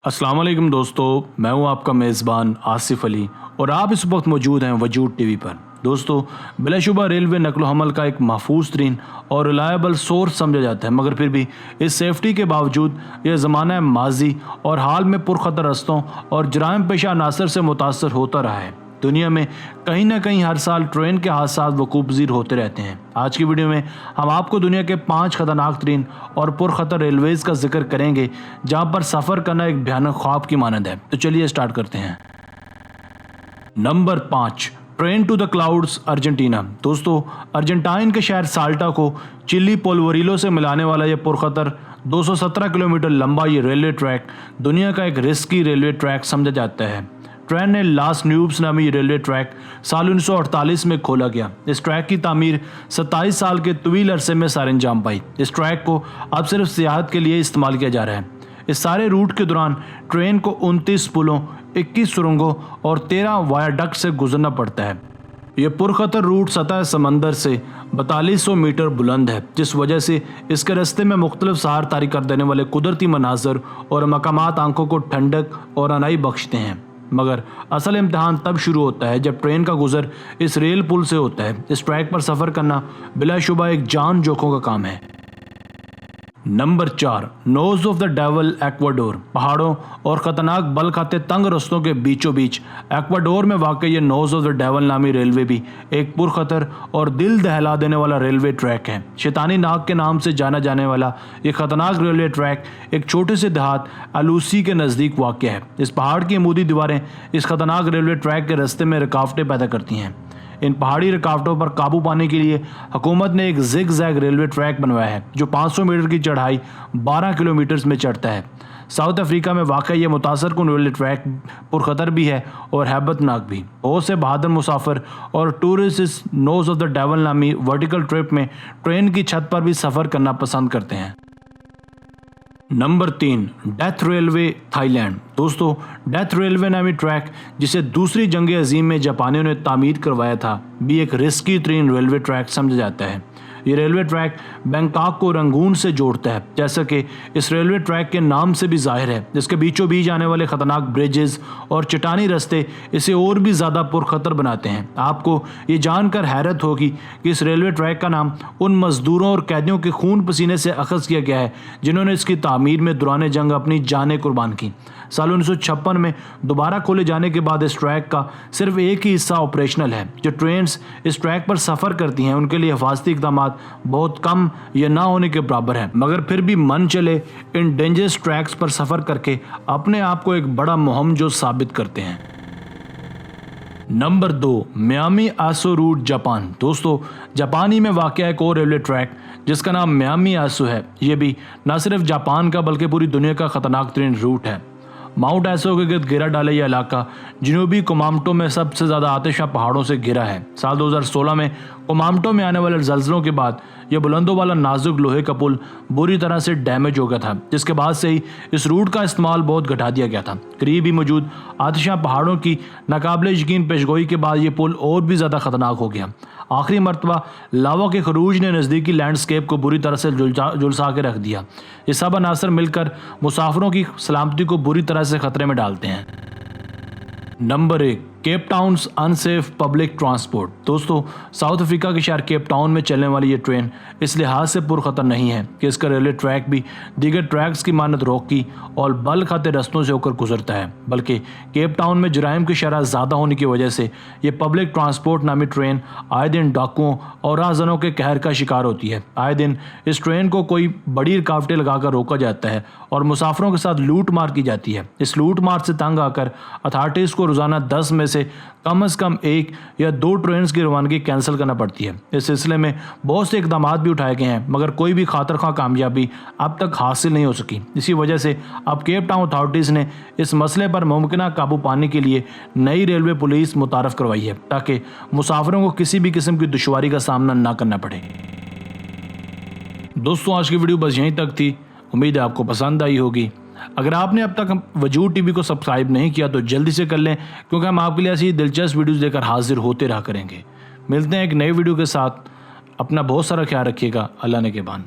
अस्सलाम वालेकुम दोस्तों, मैं हूं आपका मेज़बान आसिफ अली और आप इस वक्त मौजूद हैं वजूद टीवी पर। दोस्तों, बिलाशुबा रेलवे नकलो हमल का एक महफूज तरीन और रिलायबल सोर्स समझा जाता है, मगर फिर भी इस सेफ्टी के बावजूद यह ज़माना माजी और हाल में पुरखतर रस्तों और जराइम पेशा अनासर से मुतासर होता रहा है। दुनिया में कहीं ना कहीं हर साल ट्रेन के हादसा वकूफ़ होते रहते हैं। आज की वीडियो में हम आपको दुनिया के 5 खतरनाक तरीन और पुरखतर रेलवेज़ का जिक्र करेंगे जहां पर सफ़र करना एक भयानक ख्वाब की मानद है। तो चलिए स्टार्ट करते हैं। Number 5, train to the clouds, Argentina. दोस्तों, अर्जेंटाइन के शहर साल्टा को चिली पोल्वरिलो से मिलाने वाला यह पुरखतर 217 किलोमीटर लंबा ये रेलवे ट्रैक दुनिया का एक रिस्की रेलवे ट्रैक समझा जाता है। ट्रेन ने लास न्यूब्स नामी रेलवे ट्रैक साल 1948 में खोला गया। इस ट्रैक की तामीर 27 साल के तवील अरसे में सार अंजाम पाई। इस ट्रैक को अब सिर्फ सियाहत के लिए इस्तेमाल किया जा रहा है। इस सारे रूट के दौरान ट्रेन को 29 पुलों, 21 सुरंगों और 13 वायाडक्ट से गुजरना पड़ता है। यह पुरखतर रूट सतह समंदर से 4200 मीटर बुलंद है, जिस वजह से इसके रास्ते में मुख्तलिफ सहार तारी कर देने वाले कुदरती मनाजर और मकामात आंखों को ठंडक और अनाई बख्शते हैं। मगर असल इम्तहान तब शुरू होता है जब ट्रेन का गुजर इस रेल पुल से होता है। इस ट्रैक पर सफ़र करना बिलाशुबा एक जान जोखों का काम है। Number 4, nose of the devil, Ecuador. पहाड़ों और ख़तरनाक बल खाते तंग रस्तों के बीचों बीच एक्वाडोर में वाक़ ये नोज ऑफ द डेवल नामी रेलवे भी एक पुरखतर और दिल दहला देने वाला रेलवे ट्रैक है। शैतानी नाग के नाम से जाना जाने वाला ये खतरनाक रेलवे ट्रैक एक छोटे से देहात अलूसी के नज़दीक वाक़ है। इस पहाड़ की अमूदी दीवारें इस खतरनाक रेलवे ट्रैक के रास्ते में रुकावटें पैदा करती हैं। इन पहाड़ी रुकावटों पर काबू पाने के लिए हुकूमत ने एक जिग जैग रेलवे ट्रैक बनवाया है जो 500 मीटर की चढ़ाई 12 किलोमीटर में चढ़ता है। साउथ अफ्रीका में वाक़ ये मुतासर कुन रेलवे ट्रैक पुरखतर भी है और हैबतनाक भी। बहुत से बहादुर मुसाफिर और टूरिस्ट इस नोज ऑफ द डेवल नामी वर्टिकल ट्रिप में ट्रेन की छत पर भी सफ़र करना पसंद करते हैं। Number 3, death railway, Thailand. दोस्तों, डेथ रेलवे नामी ट्रैक जिसे दूसरी जंग अजीम में जापानियों ने तामीर करवाया था, भी एक रिस्की तरीन रेलवे ट्रैक समझा जाता है। ये रेलवे ट्रैक बैंकॉक को रंगून से जोड़ता है, जैसा कि इस रेलवे ट्रैक के नाम से भी जाहिर है। जिसके बीचों बीच आने वाले खतरनाक ब्रिजेस और चट्टानी रास्ते इसे और भी ज़्यादा पुरखतर बनाते हैं। आपको ये जानकर हैरत होगी कि इस रेलवे ट्रैक का नाम उन मजदूरों और कैदियों के खून पसीने से अखज़ किया गया है जिन्होंने इसकी तामीर में दौरान जंग अपनी जानें कुर्बान की। साल 1956 में दोबारा खोले जाने के बाद इस ट्रैक का सिर्फ एक ही हिस्सा ऑपरेशनल है। जो ट्रेन्स इस ट्रैक पर सफ़र करती हैं उनके लिए हिफाजती इक़दाम बहुत कम या ना होने के बराबर है, मगर फिर भी मन चले इन डेंजरस ट्रैक्स पर सफ़र करके अपने आप को एक बड़ा मुहिम जो साबित करते हैं। नंबर 2, मियामी आसो रूट, जापान। दोस्तों, जापानी में वाक़ एक और रेलवे ट्रैक जिसका नाम मियामी आसो है, ये भी न सिर्फ जापान का बल्कि पूरी दुनिया का ख़तरनाक तरीन रूट है। माउंट एसो के गिर्द घिरा डाला यह इलाका जनूबी कुमामोटो में सबसे ज़्यादा आतिशा पहाड़ों से घिरा है। साल 2016 में कुमामोटो में आने वाले ज़ल्ज़लों के बाद यह बुलंदों वाला नाजुक लोहे का पुल बुरी तरह से डैमेज हो गया था, जिसके बाद से ही इस रूट का इस्तेमाल बहुत घटा दिया गया था। करीब ही मौजूद आतिशा पहाड़ों की नाकाबिले यकीन पेशगोई के बाद ये पुल और भी ज़्यादा ख़तरनाक हो गया। आखिरी मरतबा लावा के खरूज ने नज़दीकी लैंडस्केप को बुरी तरह से झुलसा के रख दिया। ये सब अनासर मिलकर मुसाफिरों की सलामती को बुरी तरह से खतरे में डालते हैं। Number 1, Cape Town's unsafe public transport. दोस्तों, साउथ अफ्रीका के शहर केप टाउन में चलने वाली ये ट्रेन इस लिहाज से पुरखतर नहीं है कि इसका रेलवे ट्रैक भी दीगर ट्रैक्स की मानद रोकी और बल खाते रस्तों से होकर गुजरता है, बल्कि केप टाउन में जराइम की शरह ज़्यादा होने की वजह से ये पब्लिक ट्रांसपोर्ट नामी ट्रेन आए दिन डाकुओं और राहजनों के कहर का शिकार होती है। आए दिन इस ट्रेन को कोई बड़ी रुकावटें लगाकर रोका जाता है और मुसाफिरों के साथ लूट मार की जाती है। इस लूट मार से तंग आकर अथॉरिटीज़ को रोज़ाना 10 में से कम 1 या 2 ट्रेन की रवानगी कैंसिल करना पड़ती है। इस सिलसिले में बहुत से इकदाम भी उठाए गए हैं, मगर कोई भी खातरख्वाह कामयाबी अब तक हासिल नहीं हो सकी। इसी वजह से अब केप टाउन अथॉरिटीज़ ने इस मसले पर मुमकिन काबू पाने के लिए नई रेलवे पुलिस मुतारफ़ करवाई है, ताकि मुसाफिरों को किसी भी किस्म की दुश्वारी का सामना ना करना पड़े। दोस्तों, आज की वीडियो बस यहीं तक थी। उम्मीद है आपको पसंद आई होगी। अगर आपने अब तक वजूद टीवी को सब्सक्राइब नहीं किया तो जल्दी से कर लें, क्योंकि हम आपके लिए ऐसी दिलचस्प वीडियोस लेकर हाजिर होते रहा करेंगे। मिलते हैं एक नई वीडियो के साथ। अपना बहुत सारा ख्याल रखिएगा। अल्लाह ने के बान।